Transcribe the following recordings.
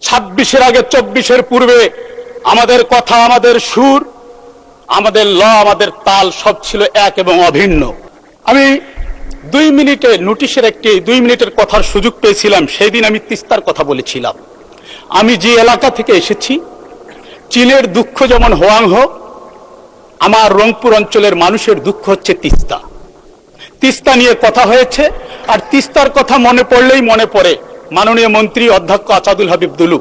26-এর আগে 24-এর পূর্বে আমাদের কথা, আমাদের সুর, আমাদের আমাদের তাল সব ছিল এক এবং অভিন্ন। আমি 2 মিনিটে নোটিশের 2 মিনিটের কথার সুযোগ পেয়েছিলাম। সেই দিন আমি তিস্তার কথা বলেছিলাম। আমি যে এলাকা থেকে এসেছি, চীনের দুঃখ যেমন হোয়াংহ, আমার রংপুর অঞ্চলের মানুষের দুঃখ হচ্ছে তিস্তা। তিস্তা নিয়ে কথা হয়েছে, আর তিস্তার কথা মনে পড়লেই মনে পড়ে মাননীয় মন্ত্রী অধ্যক্ষ আসাদুল হাবিব দুলু,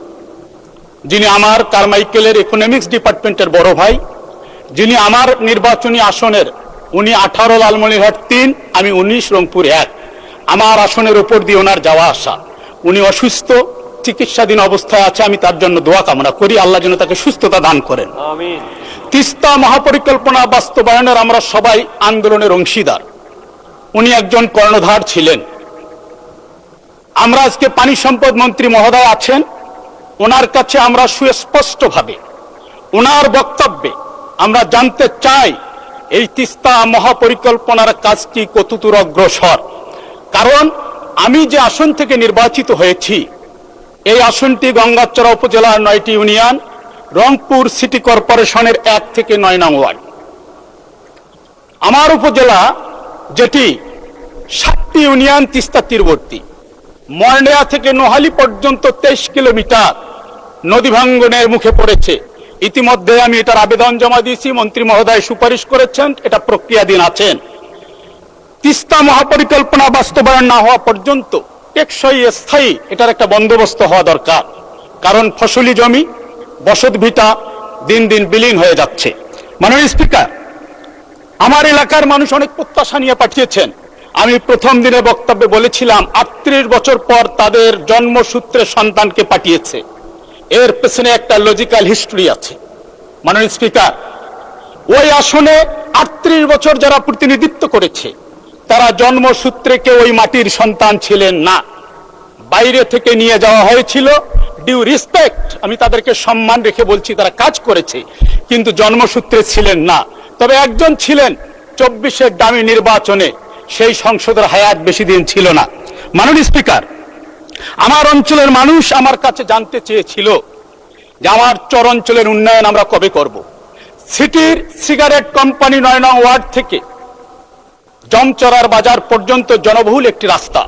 যিনি আমার কারমাইকেলের ইকোনমিক্স ডিপার্টমেন্টের বড় ভাই, যিনি আমার নির্বাচনী আসনের, উনি 18 লালমনিরহাট 3, আমি 19 রংপুর 1। আমার আসনের উপর দিয়ে ওনার যাওয়া আসা। উনি অসুস্থ, চিকিৎসাধীন অবস্থায় আছে। আমি তার জন্য দোয়া কামনা করি, আল্লাহ যেন তাকে সুস্থতা দান করেন। আমিন। তিস্তা মহাপরিকল্পনা বাস্তবায়নের আমরা সবাই আন্দোলনের অংশীদার। উনি একজন কর্ণধার ছিলেন। আমরা আজকে পানি সম্পদ মন্ত্রী মহোদয় আছেন, ওনার কাছে আমরা সুস্পষ্টভাবে ওনার বক্তব্যে আমরা জানতে চাই এই তিস্তা মহাপরিকল্পনার কাজটি কতদূর অগ্রসর। কারণ আমি যে আসন থেকে নির্বাচিত হয়েছি, এই আসনটি গঙ্গাচড়া উপজেলার 9টি ইউনিয়ন, রংপুর সিটি কর্পোরেশনের 1 থেকে 9 নং ওয়ার্ড। আমার উপজেলা যেটি 7টি ইউনিয়ন তিস্তা তীরবর্তী, মর্নেয়া থেকে নোহালী পর্যন্ত 23 কিলোমিটার নদী ভাঙ্গনের মুখে পড়েছে। ইতিমধ্যে আমি এটার আবেদন জমা দিয়েছি, মন্ত্রী মহোদয় সুপারিশ করেছেন, এটা প্রক্রিয়াধীন আছেন। তিস্তা মহাপরিকল্পনা বাস্তবায়ন না হওয়া পর্যন্ত টেকসই স্থায়ী এটার একটা বন্দোবস্ত হওয়া দরকার। কারণ ফসলি জমি, বসত ভিটা দিন দিন বিলীন হয়ে যাচ্ছে। মাননীয় স্পিকার, আমার এলাকার মানুষ অনেক প্রত্যাশা নিয়ে পাঠিয়েছেন। আমি প্রথম দিনে বক্তব্যে বলেছিলাম 38 বছর পর তাদের জন্মসূত্রে সন্তানকে পাঠিয়েছে। এর পেছনে একটা লজিক্যাল হিস্ট্রি আছে। মাননীয় স্পিকার, ওই আসনে 38 বছর যারা প্রতিনিধিত্ব করেছে, তারা জন্মসূত্রে কেউ ওই মাটির সন্তান ছিলেন না। বাইরে থেকে নিয়ে যাওয়া হয়েছিল। ডিউ রেসপেক্ট, আমি তাদেরকে সম্মান রেখে বলছি, তারা কাজ করেছে, কিন্তু জন্মসূত্রে ছিলেন না। তবে একজন ছিলেন 24-এর ডামি নির্বাচনে, সেই সংসদের হায়াত বেশি দিন ছিল না। মাননীয় স্পিকার, আমার অঞ্চলের মানুষ আমার কাছে জানতে চেয়েছিল যে আমার চর অঞ্চলের উন্নয়ন আমরা কবে করব। সিটির সিগারেট কোম্পানি 9 নং ওয়ার্ড থেকে জমচরার বাজার পর্যন্ত জনবহুল একটি রাস্তা,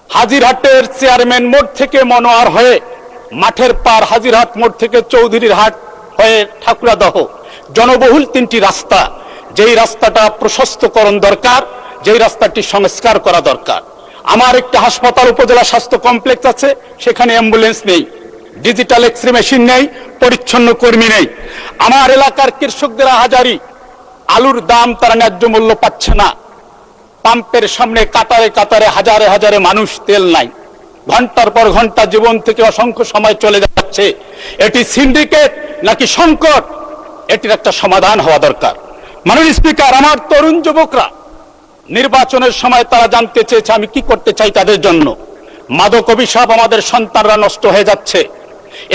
হাজিরহাটের চেয়ারম্যান মোড় থেকে মনোয়ার হয়ে মাঠের পার হাজিরহাট মোড় থেকে চৌধুরীর হাট হয়ে ঠাকুরাদহ, জনবহুল 3টি রাস্তা। যেই রাস্তাটা প্রশস্তকরণ দরকার, যেই রাস্তাটি সংস্কার করা দরকার। আমার একটা হাসপাতাল, উপজেলা স্বাস্থ্য কমপ্লেক্স আছে, সেখানে অ্যাম্বুলেন্স নেই, ডিজিটাল এক্সরে মেশিন নেই, পরিচ্ছন্ন কর্মী নেই। আমার এলাকার কৃষকদের হাজারি আলুর দাম তারা ন্যায্য মূল্য পাচ্ছে না। পাম্পের সামনে কাতারে কাতারে হাজারে হাজারে মানুষ, তেল নাই। ঘন্টার পর ঘন্টা জীবন থেকে অসংখ্য সময় চলে যাচ্ছে। এটি সিন্ডিকেট নাকি সংকট, এটির একটা সমাধান হওয়া দরকার। মাননীয় স্পিকার, আমার তরুণ যুবকরা নির্বাচনের সময় তারা জানতে চেয়েছে আমি কি করতে চাই তাদের জন্য। মাদক অভিশাপ, আমাদের সন্তানরা নষ্ট হয়ে যাচ্ছে।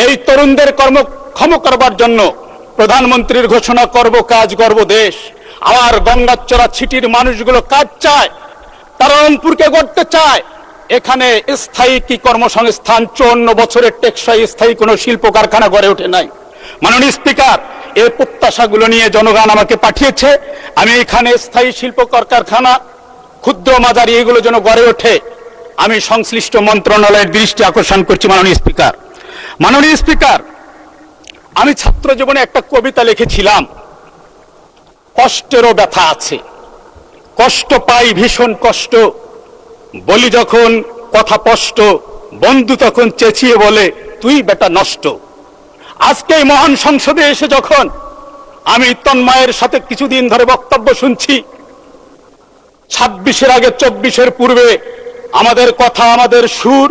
এই তরুণদের কর্মক্ষম করবার জন্য প্রধানমন্ত্রীর ঘোষণা করব কাজ গর্ব দেশ। আমার গঙ্গাচড়া ছিটির মানুষগুলো কাজ চায়, তারা রংপুরকে গড়তে চায়। এখানে স্থায়ী কি কর্মসংস্থান, 54 বছরের টেকসই স্থায়ী কোনো শিল্প কারখানা গড়ে ওঠে নাই। মাননীয় স্পিকার, এই প্রত্যাশাগুলো নিয়ে জনগণ আমাকে পাঠিয়েছে। আমি এখানে স্থায়ী শিল্প কারখানা, ক্ষুদ্র মাঝারি এগুলো যেন গড়ে ওঠে, আমি সংশ্লিষ্ট মন্ত্রণালয়ের দৃষ্টি আকর্ষণ করছি। মাননীয় স্পিকার, আমি ছাত্র জীবনে একটা কবিতা লিখেছিলাম, কষ্টেরও ব্যথা আছে, কষ্ট পাই ভীষণ কষ্ট, বলি যখন কথা স্পষ্ট, বন্ধু তখন চেঁচিয়ে বলে তুই বেটা নষ্ট। আজকে এই মহান সংসদে এসে যখন আমি তন্ময়ের সাথে কিছুদিন ধরে বক্তব্য শুনছি, 26-এর আগে 24-এর পূর্বে আমাদের কথা, আমাদের সুর,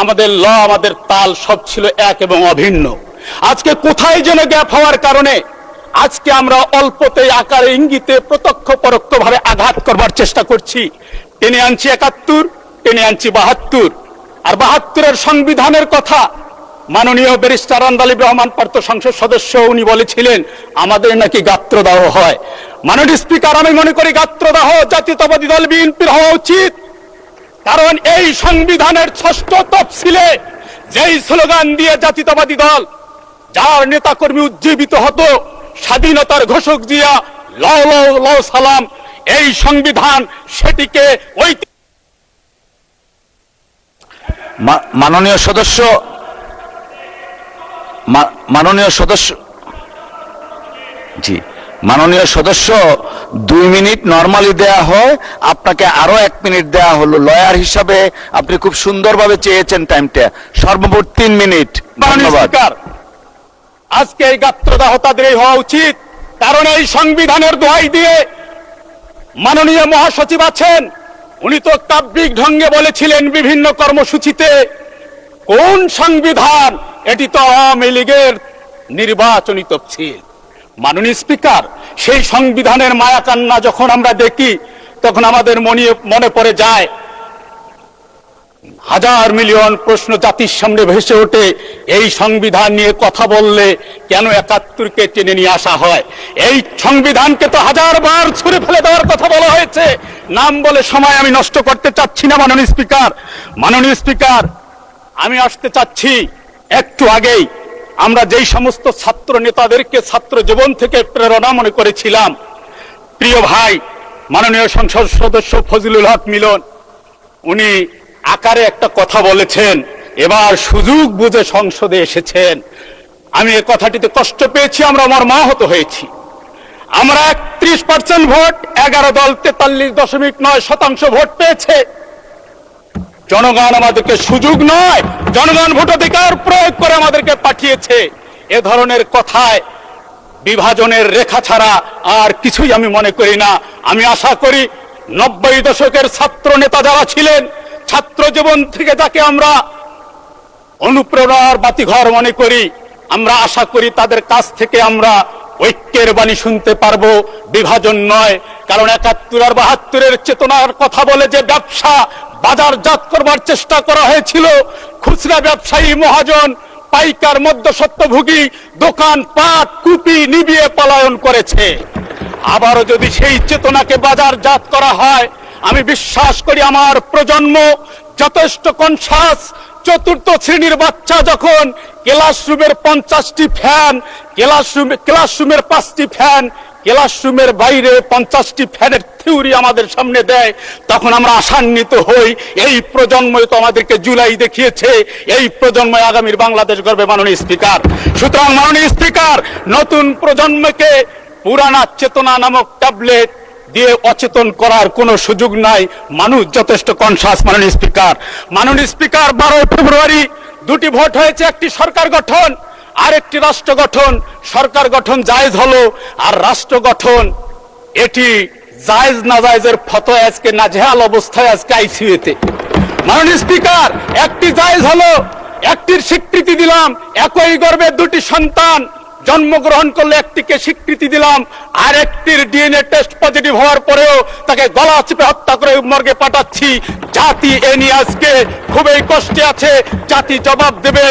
আমাদের আমাদের তাল সব ছিল এক এবং অভিন্ন। আজকে কোথায় যেন গ্যাপ হওয়ার কারণে আজকে আমরা অল্পতে আকারে ইঙ্গিতে প্রত্যক্ষ পরোক্ষ ভাবে আঘাত করবার চেষ্টা করছি। টেনে আনছি 71, টেনে আনছি 72, আর 72-এর সংবিধানের কথা মাননীয় ব্যারিস্টার আন্দালিব রহমান পার্থ সংসদ সদস্য উনি বলেছিলেন আমাদের নাকি গাত্রদাহ হয়। মাননীয় স্পিকার, আমি মনে করি গাত্রদাহ জাতীয়তাবাদী দল বিএনপির হওয়া উচিত। কারণ এই সংবিধানের 6ষ্ঠ তফসিলে যেই স্লোগান দিয়ে জাতীয়তাবাদী দল, যার নেতাকর্মী উজ্জীবিত হতো, স্বাধীনতার ঘোষক জিয়া, লও লও লও সালাম, এই সংবিধান সেটিকে ওই মাননীয় সদস্য জি, মাননীয় সদস্য 2 মিনিট নরমালি দেয়া হয়, আপনাকে আরো 1 মিনিট দেয়া হলো। লয়ার হিসাবে আপনি খুব সুন্দরভাবে চেয়েছেন টাইমটা, সর্বমোট 3 মিনিট। ধন্যবাদ। আজকে এই গাত্রদাহ তাদেরই হওয়া উচিত, কারণ এই সংবিধানের দোহাই দিয়ে মাননীয় মহাসচিব আছেন, উনি তো কাব্যিক ঢঙ্গে বলেছিলেন বিভিন্ন কর্মসূচিতে, কোন সংবিধান, এটি তো আওয়ামী লীগের নির্বাচনী তফসিল। মাননীয় স্পিকার, সেই সংবিধানের মায়া কান্না যখন আমরা দেখি, তখন আমাদের মনে পড়ে যায় হাজার মিলিয়ন প্রশ্ন জাতির সামনে ভেসে ওঠে। এই সংবিধান নিয়ে কথা বললে কেন 71-কে টেনে নিয়ে আসা হয়? এই সংবিধানকে তো 1000 বার ছুঁড়ে ফেলে দেওয়ার কথা বলা হয়েছে। নাম বলে সময় আমি নষ্ট করতে চাচ্ছি না মাননীয় স্পিকার। মাননীয় স্পিকার, আমি আসতে চাচ্ছি একটু আগেই আমরা যেই সমস্ত ছাত্র নেতাদেরকে ছাত্র জীবন থেকে প্রেরণা মনে করেছিলাম, প্রিয় ভাই মাননীয় সংসদ সদস্য ফজলুল হক মিলন, উনি আকারে একটা কথা বলেছেন, এবার সুযোগ বুঝে সংসদে এসেছেন। আমি এই কথাটিতে কষ্ট পেয়েছি, আমরা মর্মাহত হয়েছি। আমরা 31% ভোট, 11 দল 43.9% ভোট পেয়েছে। জনগণ আমাদেরকে সুযোগ নয়, জনগণ ভোটাধিকার প্রয়োগ করে আমাদেরকে পাঠিয়েছে। এ ধরনের কথায় বিভাজনের রেখা ছাড়া আর কিছুই আমি মনে করি না। আমি আশা করি 90 দশকের ছাত্র নেতা যারা ছিলেন, ছাত্র জীবন থেকে যাকে আমরা অনুপ্রেরণার বাতিঘর মনে করি, আমরা আশা করি তাদের কাছ থেকে আমরা ঐক্যের বাণী শুনতে পারবো, বিভাজন নয়। কারণ 71 আর 72-এর চেতনার কথা বলে যে ব্যবসা বাজারজাত করবার চেষ্টা করা হয়েছিল, খুচরা ব্যবসায়ী, মহাজন, পাইকার, মধ্যস্বত্বভোগী, দোকান পাট কুপি নিবিয়ে পলায়ন করেছে। আবারও যদি সেই চেতনাকে বাজারজাত করা হয়, আমি বিশ্বাস করি আমার প্রজন্ম যথেষ্ট কনসাস। 4র্থ শ্রেণীর বাচ্চা যখন ক্লাসরুমের 50টি ফ্যান, ক্লাসরুমের 5টি ফ্যান, ক্লাসরুমের বাইরে 50টি ফ্যানের থিওরি আমাদের সামনে দেয়, তখন আমরা আশান্বিত হই। এই প্রজন্মই তো আমাদেরকে জুলাই দেখিয়েছে, এই প্রজন্মই আগামীর বাংলাদেশ গড়বে মাননীয় স্পিকার। সুতরাং মাননীয় স্পিকার, নতুন প্রজন্মকে পুরানা চেতনা নামক ট্যাবলেট দিয়ে অচেতন করার কোনো সুযোগ নাই। মানুষ যথেষ্ট কনসাস মাননীয় স্পিকার। মাননীয় স্পিকার, 12 ফেব্রুয়ারি 2টি ভোট হয়েছে, একটি সরকার গঠন আর একটি রাষ্ট্র গঠন। সরকার গঠন জায়েজ হলো, আর রাষ্ট্র গঠন এটি জায়েজ না জায়েজের ফতোয়া আজকে নাজেহাল অবস্থায় আজকে আইসিইউতে। মাননীয় স্পিকার, একটি জায়েজ হলো, একটির স্বীকৃতি দিলাম, একই গর্ভে 2টি সন্তান জন্মগ্রহণ করলে একটিকে স্বীকৃতি দিলাম, আর একটির ডিএনএ টেস্ট পজিটিভ হওয়ার পরেও তাকে গলা চিপে হত্যা করে মর্গে পাঠাচ্ছি। জাতি এ নিয়ে আজকে খুবই কষ্টে আছে, জাতি জবাব দেবে।